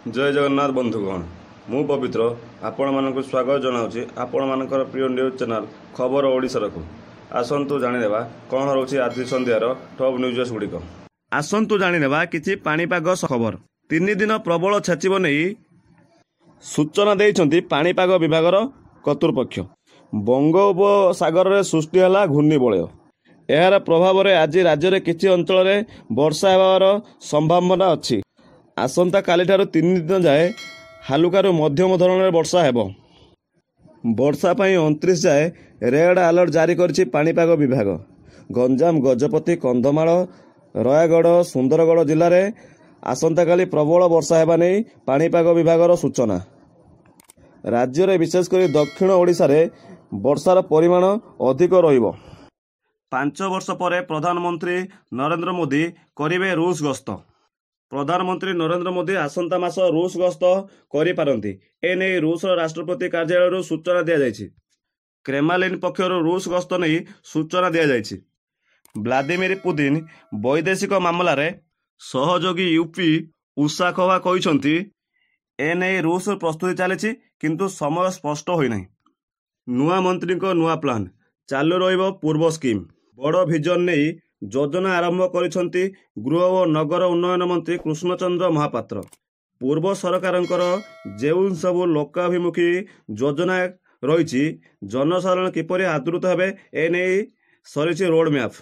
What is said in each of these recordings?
जय जगन्नाथ बंधुगण मु पवित्र आपण मानक स्वागत जनाऊँगी आपण मानकर प्रिय न्यूज चैनल खबर ओडिशार को आसतु जाणीदेवा कौन रोचे आज संध्यार टॉप न्यूज गुड़िक। आसतु जाणीदेवा किछि पाणीपाग खबर। 3 दिन प्रबल छेचिब नहीं सूचना देइछन्ति पाणीपाग विभागर कर्तृपक्ष। बंगोपसागर में सृष्टि है घूर्णिबलय। यार प्रभाव में आज राज्य में किछि अंचल में वर्षा होवार संभावना अच्छी। आसंता काली ठारू 3 दिन जाए हालुकारु मध्यम धरण वर्षा हेब। वर्षा पाई 29 जाए रेड अलर्ट जारी करिछि पाणीपाग विभाग। गंजाम गजपति कंधमाल रयागढ़ सुंदरगढ़ जिले में आसंता काली प्रबल वर्षा हेबा नै पाणीपाग विभागर सूचना। राज्य में विशेषकर दक्षिण ओडिशा रे वर्षार परिमाण अधिक रहिबो। 5 वर्ष पर प्रधानमंत्री नरेंद्र मोदी करिवे रूस गस्त। प्रधानमंत्री नरेंद्र मोदी आसंता मास रूस गस्त करि पारंती। एने रूस राष्ट्रपति कार्यालय सूचना दिया जायछि। क्रेमलिन पक्षर रूस गस्त नहीं सूचना दिया जायछि। व्लादिमीर पुतिन वैदेशिक मामला रे सहयोगी यूपी उसाखोवा कहिसंती एने रूस प्रस्तुति चली किंतु समय स्पष्ट होई नाही। नुआ मंत्री को नुआ प्लान चालू रहिबो पूर्व स्कीम। बड़ विजन नहीं योजना आरंभ करिसंती गृह और नगर उन्नयन मंत्री कृष्णचंद्र महापात्र। पूर्व सरकारंकर जेउ सबु लोकाभिमुखी योजना रही जनसाधारण किपरि आदृत हेबे एने सरिछि रोड मैप।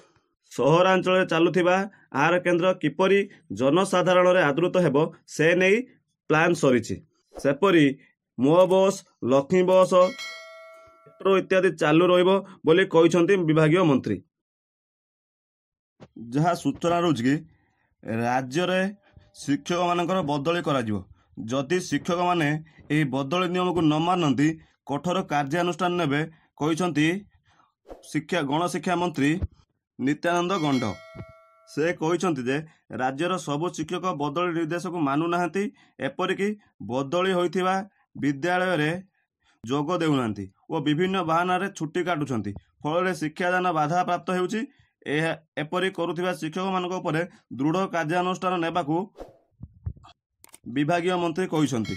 सहरांचल चालुथिबा आहार केन्द्र किपरि जनसाधारण रे आदृत हेबो से नहीं प्लान सरिछि। सेपरि मो बस लक्ष्मी बस मेट्रो इत्यादि चालू रहिबो बोली कहिसंती विभागीय मंत्री। जहाँ सूचना रोच कि राज्य में शिक्षक मानकर बदली करा जिवो। जदि शिक्षक माने एही बदली नियम को न मानती कठोर कार्यानुष्ठान नेबे कहिसंती शिक्षा गणशिक्षा मंत्री नित्यानंद गंड। से कहिसंती जे राज्यर सबु शिक्षक बदली निर्देश को मानु नाहंती। एपरिक बदली होइथिबा विद्यालय रे जोग देउनांती और विभिन्न बहाना छुट्टी काटुछंती। फल शिक्षादान बाधा प्राप्त हेउची। एपरी करुथिबा शिक्षक मानक उपरे दृढ़ कार्यानुष्ठान नेबाकू विभागीय मंत्री कहिसंती।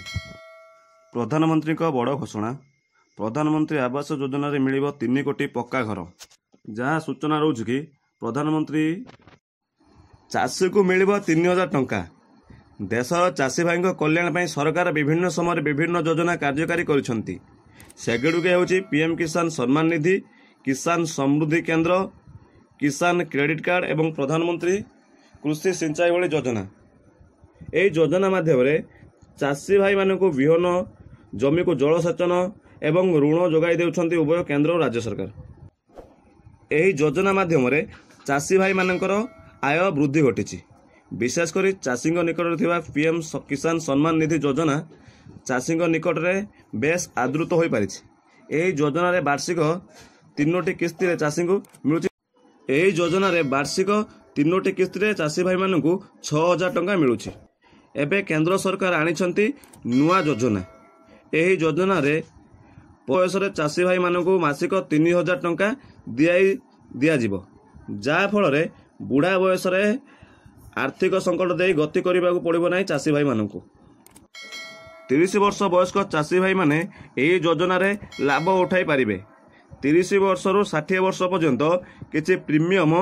प्रधानमंत्री का बड़ घोषणा। प्रधानमंत्री आवास योजना रे मिलिबो 3 कोटी पक्का घर। जहाँ सूचना रोच कि प्रधानमंत्री चाषी को मिलिबो 3000 टंका। देशर चाषी भाई कल्याण ପାଇଁ सरकार विभिन्न समय विभिन्न योजना कार्यकारी करिसंती। सेगुड़िक हेउची पीएम किसान सम्मान निधि, किसान समृद्धि केंद्र, किसान क्रेडिट कार्ड एवं प्रधानमंत्री कृषि सिंचाई वाली योजना। यही योजना माध्यम चाषी भाई मानक विहन जमी को जलसेचन एवं ऋण जोगाई देउछंती उभय केंद्र और राज्य सरकार। यही योजना माध्यम चाषी भाई मानकर आय वृद्धि घटी। विशेषकर चाषी निकट थिबा पीएम किसान सम्मान निधि योजना चाषी निकट में बेस आदृत हो पारि। यही योजना रे वार्षिक 3टी किस्ती चाषी को मिलुची। यही योजना रे वार्षिक 3टी किस्ती चाषी भाई मानक 6000 टंका मिलुची। एबे केंद्र सरकार आनिछंती नुआ योजना। यही योजना रे बयस चाषी भाई मानक मासिक 3000 टंका दिया जिवो। जा फल रे बुढ़ा बयस आर्थिक संकट दे गति करने को पड़ो ना चाषी भाई मानक। 30 वर्ष वयस्क चाषी भाई माने यही योजना रे लाभ उठाई पारिबे। 30 वर्ष रु 60 वर्ष पर्यंत किसी प्रीमियम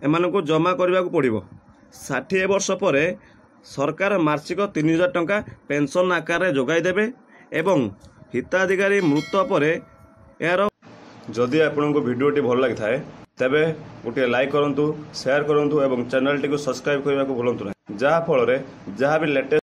एमान को जमा करने को पड़ो। 60 वर्ष पर सरकार मासिक 3000 टंका पेंशन आकार जोगाई देबे एवं हिताधिकारी मृत पर यार। जदि आपन को वीडियोटी भल लगी थाए तेबे गोटे लाइक करंतु, शेयर करंतु एवं चैनल टी को सब्सक्राइब करने को भूलंतु ना। जहाँ फल जहाँ भी लेटेस्ट